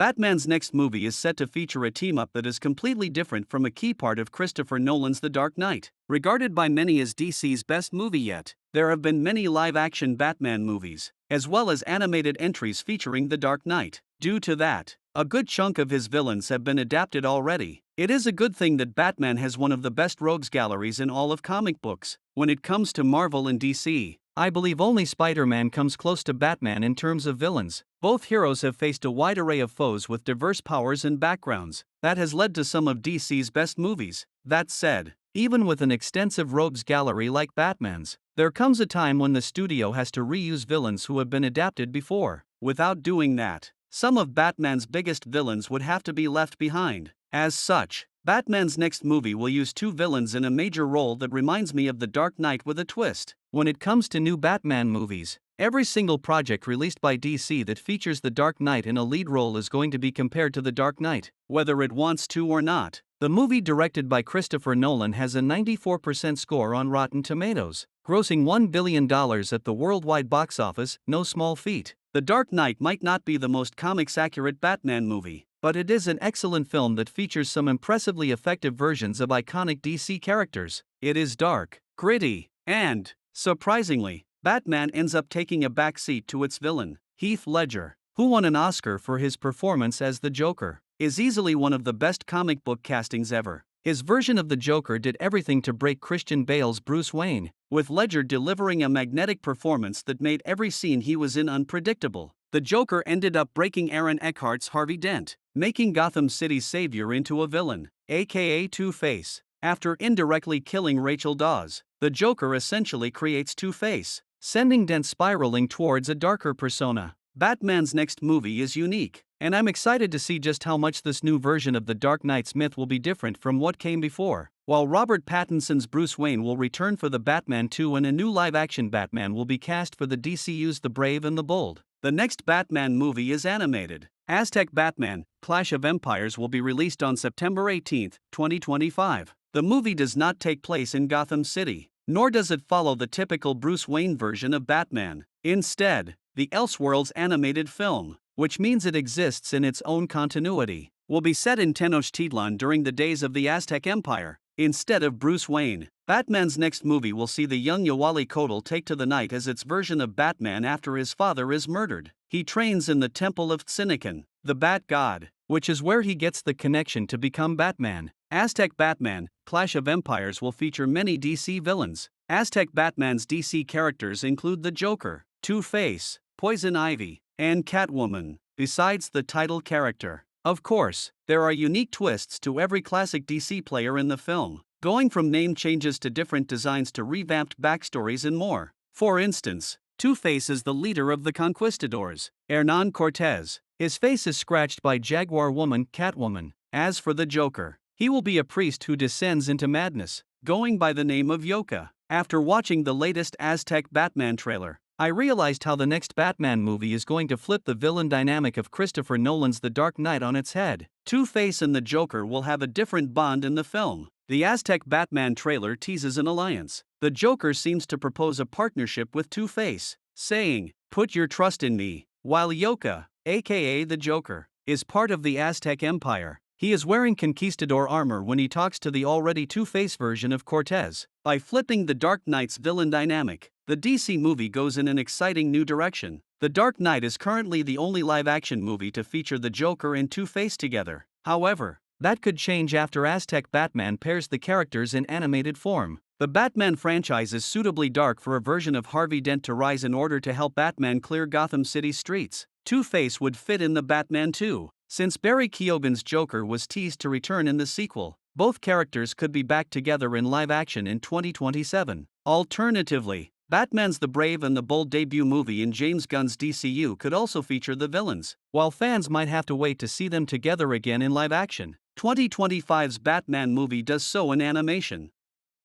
Batman's next movie is set to feature a team-up that is completely different from a key part of Christopher Nolan's The Dark Knight. Regarded by many as DC's best movie yet, there have been many live-action Batman movies, as well as animated entries featuring The Dark Knight. Due to that, a good chunk of his villains have been adapted already. It is a good thing that Batman has one of the best rogues galleries in all of comic books. When it comes to Marvel and DC, I believe only Spider-Man comes close to Batman in terms of villains. Both heroes have faced a wide array of foes with diverse powers and backgrounds. That has led to some of DC's best movies. That said, even with an extensive rogues gallery like Batman's, there comes a time when the studio has to reuse villains who have been adapted before. Without doing that, some of Batman's biggest villains would have to be left behind. As such, Batman's next movie will use two villains in a major role that reminds me of The Dark Knight with a twist. When it comes to new Batman movies, every single project released by DC that features The Dark Knight in a lead role is going to be compared to The Dark Knight, whether it wants to or not. The movie, directed by Christopher Nolan, has a 94% score on Rotten Tomatoes, grossing $1 billion at the worldwide box office, no small feat. The Dark Knight might not be the most comics-accurate Batman movie, but it is an excellent film that features some impressively effective versions of iconic DC characters. It is dark, gritty, and, surprisingly, Batman ends up taking a backseat to its villain. Heath Ledger, who won an Oscar for his performance as the Joker, is easily one of the best comic book castings ever. His version of the Joker did everything to break Christian Bale's Bruce Wayne, with Ledger delivering a magnetic performance that made every scene he was in unpredictable. The Joker ended up breaking Aaron Eckhart's Harvey Dent, making Gotham City's savior into a villain, aka Two-Face. After indirectly killing Rachel Dawes, the Joker essentially creates Two-Face, sending Dent spiraling towards a darker persona. Batman's next movie is unique, and I'm excited to see just how much this new version of the Dark Knight's myth will be different from what came before. While Robert Pattinson's Bruce Wayne will return for the Batman 2 and a new live-action Batman will be cast for the DCU's The Brave and the Bold, the next Batman movie is animated. Aztec Batman: Clash of Empires will be released on September 18, 2025. The movie does not take place in Gotham City, nor does it follow the typical Bruce Wayne version of Batman. Instead, the Elseworlds animated film, which means it exists in its own continuity, will be set in Tenochtitlan during the days of the Aztec Empire, instead of Bruce Wayne. Batman's next movie will see the young Quetzalcoatl take to the night as its version of Batman after his father is murdered. He trains in the Temple of Tzinikin, the Bat God, which is where he gets the connection to become Batman. Aztec Batman: Clash of Empires will feature many DC villains. Aztec Batman's DC characters include the Joker, Two-Face, Poison Ivy, and Catwoman, besides the title character. Of course, there are unique twists to every classic DC player in the film, going from name changes to different designs to revamped backstories and more. For instance, Two-Face is the leader of the Conquistadors, Hernan Cortez. His face is scratched by Jaguar Woman Catwoman. As for the Joker, he will be a priest who descends into madness, going by the name of Yoka. After watching the latest Aztec Batman trailer, I realized how the next Batman movie is going to flip the villain dynamic of Christopher Nolan's The Dark Knight on its head. Two-Face and the Joker will have a different bond in the film. The Aztec Batman trailer teases an alliance. The Joker seems to propose a partnership with Two-Face, saying, "Put your trust in me," while Yoka, aka the Joker, is part of the Aztec Empire. He is wearing conquistador armor when he talks to the already Two-Face version of Cortez. By flipping the Dark Knight's villain dynamic, the DC movie goes in an exciting new direction. The Dark Knight is currently the only live-action movie to feature the Joker and Two-Face together. However, that could change after Aztec Batman pairs the characters in animated form. The Batman franchise is suitably dark for a version of Harvey Dent to rise in order to help Batman clear Gotham City's streets. Two-Face would fit in the Batman 2. Since Barry Keoghan's Joker was teased to return in the sequel, both characters could be back together in live action in 2027. Alternatively, Batman's The Brave and the Bold debut movie in James Gunn's DCU could also feature the villains, while fans might have to wait to see them together again in live action. 2025's Batman movie does so in animation.